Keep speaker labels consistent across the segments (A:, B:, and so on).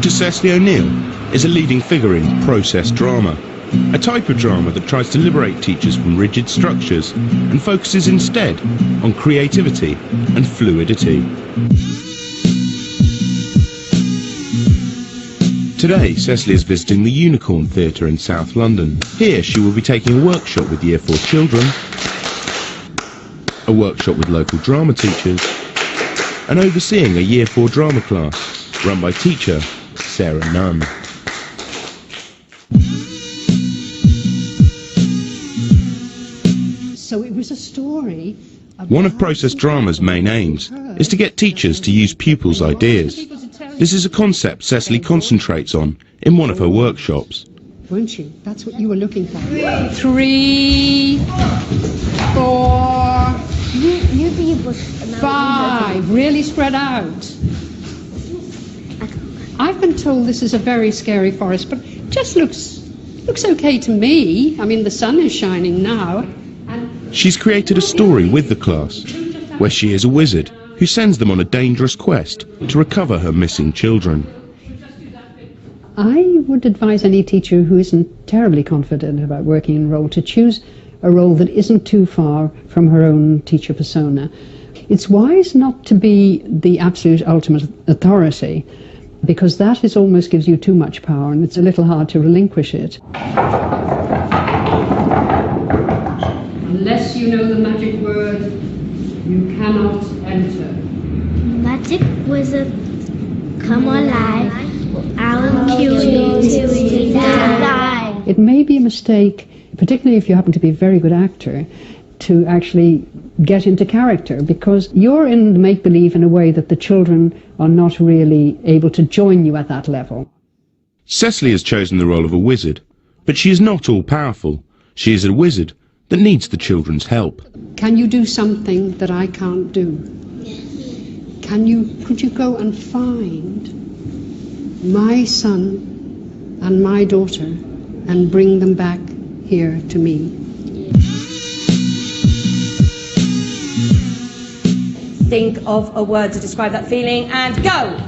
A: Dr. Cecily O'Neill is a leading figure in process drama, a type of drama that tries to liberate teachers from rigid structures and focuses instead on creativity and fluidity. Today, Cecily is visiting the Unicorn Theatre in South London. Here she will be taking a workshop with Year 4 children, a workshop with local drama teachers, and overseeing a Year 4 drama class run by teacher Sarah Nunn.
B: So it was a story.
A: One of process drama's main aims is to get teachers to use pupils' ideas. This is a concept Cecily concentrates on in one of her workshops.
B: Weren't you? That's what you were looking for. 3, 4, 5. Really spread out. I've been told this is a very scary forest, but it just looks okay to me. I mean, the sun is shining now.
A: She's created a story with the class, where she is a wizard who sends them on a dangerous quest to recover her missing children.
B: I would advise any teacher who isn't terribly confident about working in a role to choose a role that isn't too far from her own teacher persona. It's wise not to be the absolute ultimate authority, because that almost gives you too much power, and it's a little hard to relinquish it. Unless you know the magic word, you cannot enter.
C: Magic wizard, come alive. I'll kill you till you die.
B: It may be a mistake, particularly if you happen to be a very good actor, to actually get into character, because you're in the make-believe in a way that the children are not really able to join you at that level.
A: Cecily has chosen the role of a wizard, but she is not all-powerful. She is a wizard that needs the children's help.
B: Can you do something that I can't do? Could you go and find my son and my daughter and bring them back here to me?
D: Think of a word to describe that feeling and go!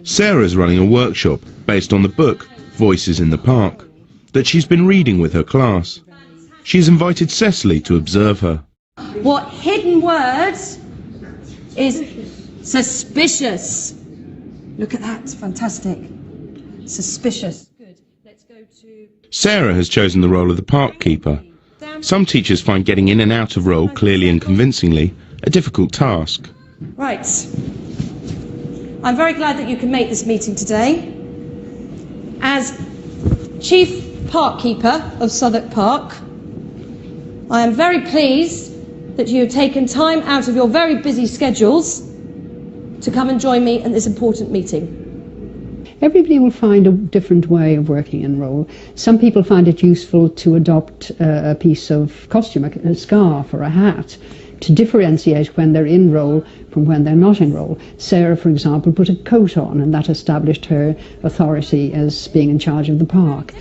A: Sarah's running a workshop based on the book Voices in the Park that she's been reading with her class. She's invited Cecily to observe her.
D: What hidden word is suspicious? Look at that, it's fantastic. Suspicious. Good. Let's go to...
A: Sarah has chosen the role of the park keeper. Some teachers find getting in and out of role clearly and convincingly a difficult task.
D: Right. I'm very glad that you can make this meeting today. As Chief Park Keeper of Southwark Park, I am very pleased that you have taken time out of your very busy schedules to come and join me in this important meeting.
B: Everybody will find a different way of working in role. Some people find it useful to adopt a piece of costume, a scarf or a hat, to differentiate when they're in role from when they're not in role. Sarah, for example, put a coat on, and that established her authority as being in charge of the park.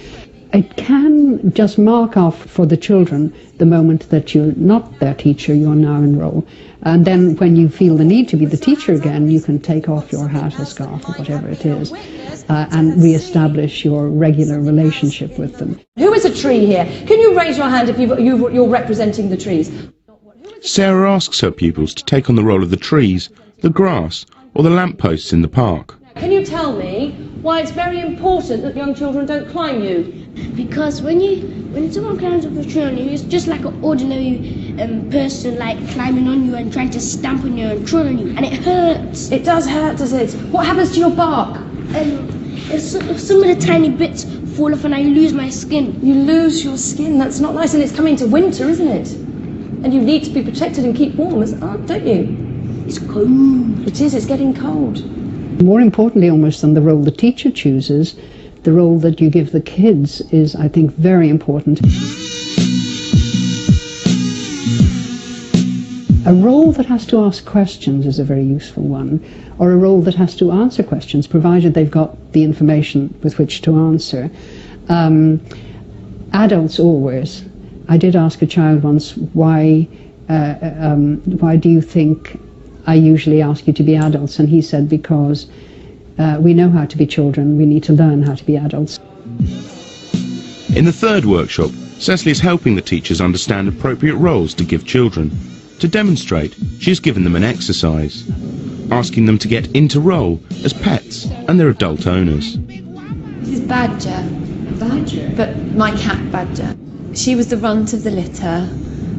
B: It can just mark off for the children the moment that you're not their teacher, you're now in role. And then when you feel the need to be the teacher again, you can take off your hat or scarf or whatever it is and re-establish your regular relationship with them.
D: Who is a tree here? Can you raise your hand if you're representing the trees?
A: Sarah asks her pupils to take on the role of the trees, the grass, or the lampposts in the park.
D: Can you tell me why it's very important that young children don't climb you?
C: Because when someone climbs up a tree on you, it's just like an ordinary person like climbing on you and trying to stamp on you and tread on you, and it hurts.
D: It does hurt, does it? What happens to your bark?
C: If some of the tiny bits fall off and I lose my skin.
D: You lose your skin, that's not nice, and it's coming to winter, isn't it? And you need to be protected and keep warm, don't you?
C: It's cold.
D: It is, it's getting cold.
B: More importantly almost than the role the teacher chooses, the role that you give the kids is, I think, very important. A role that has to ask questions is a very useful one, or a role that has to answer questions, provided they've got the information with which to answer. Adults always. I did ask a child once, why do you think I usually ask you to be adults? And he said, because We know how to be children, we need to learn how to be adults.
A: In the third workshop, Cecily is helping the teachers understand appropriate roles to give children. To demonstrate, she has given them an exercise, asking them to get into role as pets and their adult owners.
E: This is Badger.
B: Badger?
E: But my cat Badger. She was the runt of the litter,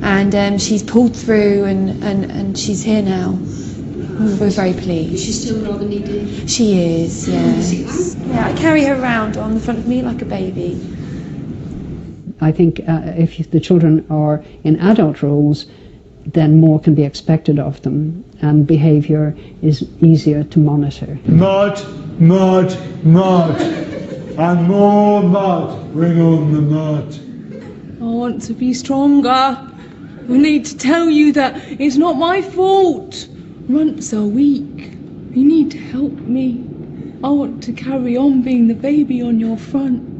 E: and she's pulled through and she's here now. We're very pleased.
B: Is she still rather needy?
E: She is, yes. Yeah, I carry her around on the front of me like a baby.
B: I think if the children are in adult roles, then more can be expected of them, and behaviour is easier to monitor.
F: Mud, mud, mud, and more mud. Bring on the mud.
G: I want to be stronger. I need to tell you that it's not my fault. Runts are weak. You need to help me. I want to carry on being the baby on your front.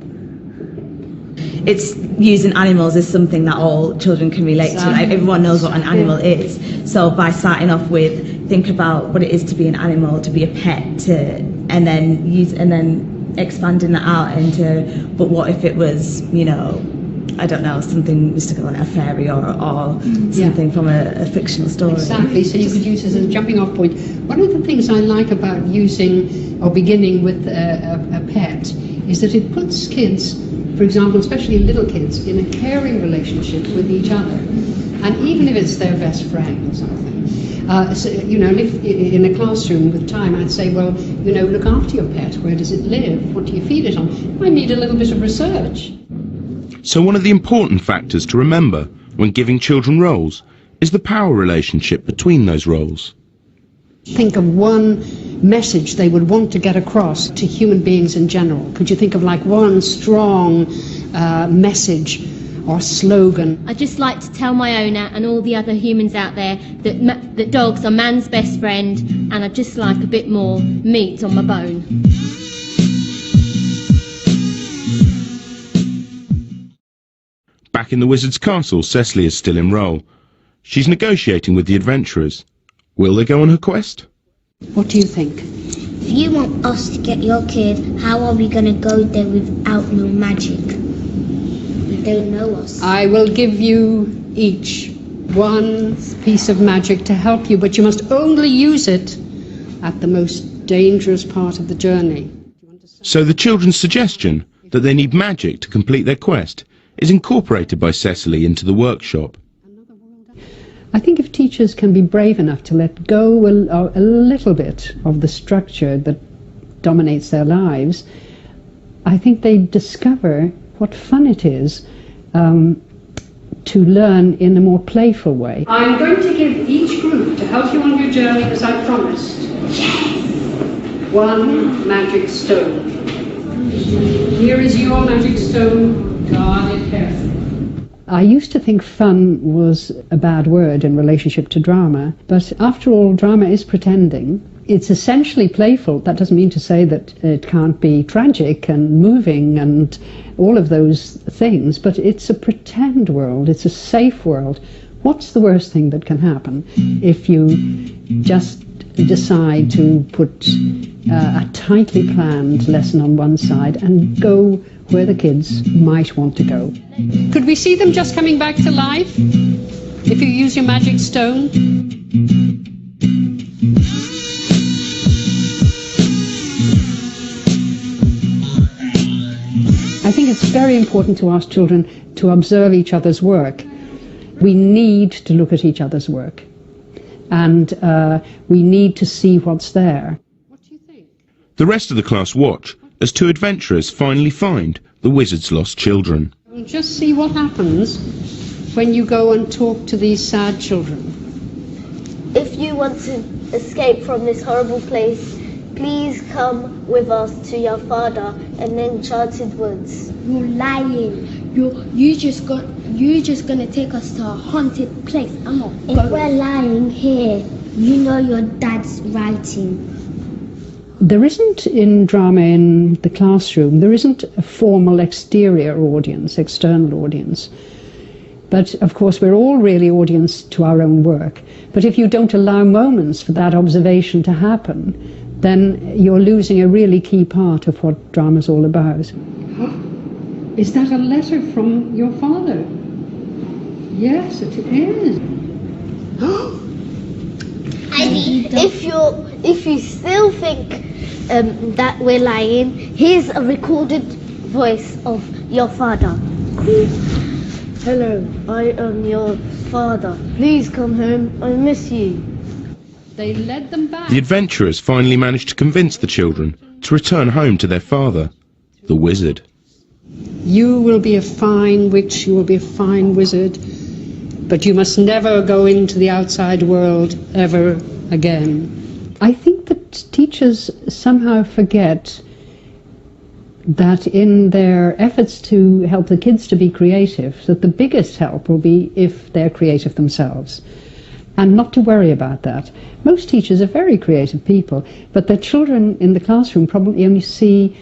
H: It's using animals is something that all children can relate to. Like, everyone knows what an animal is. So by starting off with, think about what it is to be an animal, to be a pet, and then expanding that out into, but what if it was, you know, I don't know, something mystical like a fairy or something from a fictional story.
B: Exactly, so you could use it as a jumping off point. One of the things I like about using or beginning with a pet is that it puts kids, for example, especially little kids, in a caring relationship with each other. And even if it's their best friend or something. So, you know, if in a classroom with time, I'd say, well, you know, look after your pet. Where does it live? What do you feed it on? I need a little bit of research.
A: So one of the important factors to remember when giving children roles is the power relationship between those roles.
B: Think of one message they would want to get across to human beings in general. Could you think of like one strong message or slogan?
I: I'd just like to tell my owner and all the other humans out there that dogs are man's best friend, and I'd just like a bit more meat on my bone.
A: Back in the Wizard's Castle, Cecily is still in role. She's negotiating with the adventurers. Will they go on her quest?
B: What do you think?
C: If you want us to get your kid, how are we going to go there without no magic? You don't know us.
B: I will give you each one piece of magic to help you, but you must only use it at the most dangerous part of the journey.
A: So the children's suggestion that they need magic to complete their quest is incorporated by Cecily into the workshop.
B: I think if teachers can be brave enough to let go a little bit of the structure that dominates their lives, I think they discover what fun it is to learn in a more playful way. I'm going to give each group, to help you on your journey as I promised, one magic stone. Here is your magic stone. Guard it carefully. I used to think fun was a bad word in relationship to drama, but after all, drama is pretending. It's essentially playful. That doesn't mean to say that it can't be tragic and moving and all of those things, but it's a pretend world. It's a safe world. What's the worst thing that can happen if you just decide to put a tightly planned lesson on one side and go where the kids might want to go? Could we see them just coming back to life if you use your magic stone? I think it's very important to ask children to observe each other's work. We need to look at each other's work, and we need to see what's there. What do you think?
A: The rest of the class watch as two adventurers finally find the wizard's lost children.
B: We'll just see what happens when you go and talk to these sad children.
C: If you want to escape from this horrible place, please come with us to your father in the enchanted woods. You're lying. You just gonna take us to a haunted place. I'm not going. If we're lying here, you know your dad's writing.
B: There isn't in drama in the classroom, there isn't a formal exterior audience, external audience. But of course we're all really audience to our own work. But if you don't allow moments for that observation to happen, then you're losing a really key part of what drama's all about. Is that a letter from your father? Yes, it is.
C: If you still think that we're lying, here's a recorded voice of your father. Hello, I am your father. Please come home. I miss you.
B: They led them back.
A: The adventurers finally managed to convince the children to return home to their father, the wizard.
B: You will be a fine witch, you will be a fine wizard, but you must never go into the outside world ever again. I think that teachers somehow forget that in their efforts to help the kids to be creative, that the biggest help will be if they're creative themselves, and not to worry about that. Most teachers are very creative people, but their children in the classroom probably only see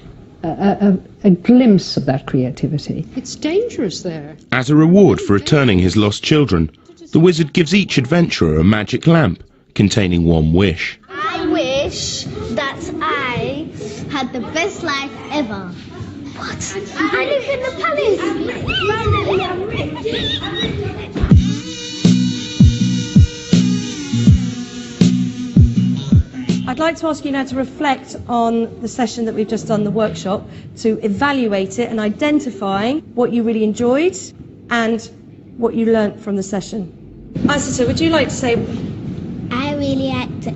B: a glimpse of that creativity. It's dangerous there.
A: As a reward for returning his lost children, the wizard gives each adventurer a magic lamp containing one wish.
C: I wish that I had the best life ever. What? I live in the palace. Finally, I'm rich.
D: I'd like to ask you now to reflect on the session that we've just done, the workshop, to evaluate it and identify what you really enjoyed and what you learnt from the session. Isata, would you like to say?
C: I really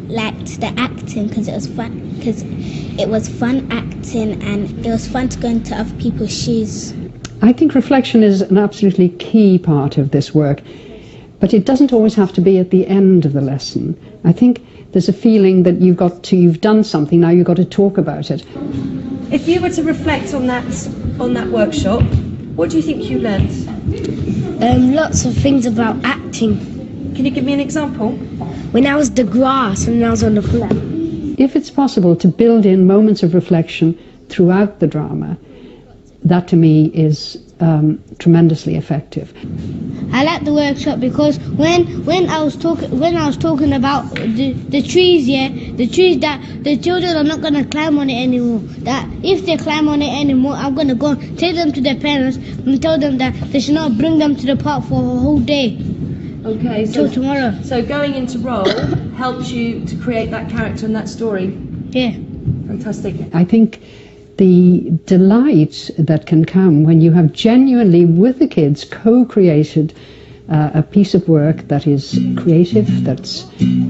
C: liked the acting because it was fun. Because it was fun acting and it was fun to go into other people's shoes.
B: I think reflection is an absolutely key part of this work, but it doesn't always have to be at the end of the lesson. I think there's a feeling that you've done something, now you've got to talk about it.
D: If you were to reflect on that workshop, what do you think you learnt?
C: Lots of things about acting.
D: Can you give me an example?
C: When I was the grass, when I was on the floor.
B: If it's possible to build in moments of reflection throughout the drama, that to me is tremendously effective.
C: I like the workshop because when I was talking about the trees, the trees that the children are not gonna climb on it anymore. That if they climb on it anymore, I'm gonna go take them to their parents and tell them that they should not bring them to the park for a whole day.
D: Okay,
C: till tomorrow.
D: So going into role helps you to create that character and that story.
C: Yeah.
D: Fantastic.
B: I think the delight that can come when you have genuinely, with the kids, co-created a piece of work that is creative, that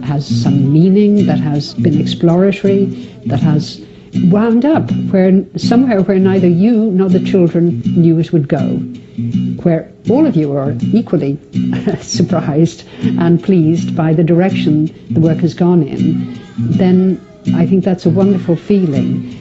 B: has some meaning, that has been exploratory, that has wound up somewhere where neither you nor the children knew it would go, where all of you are equally surprised and pleased by the direction the work has gone in, then I think that's a wonderful feeling.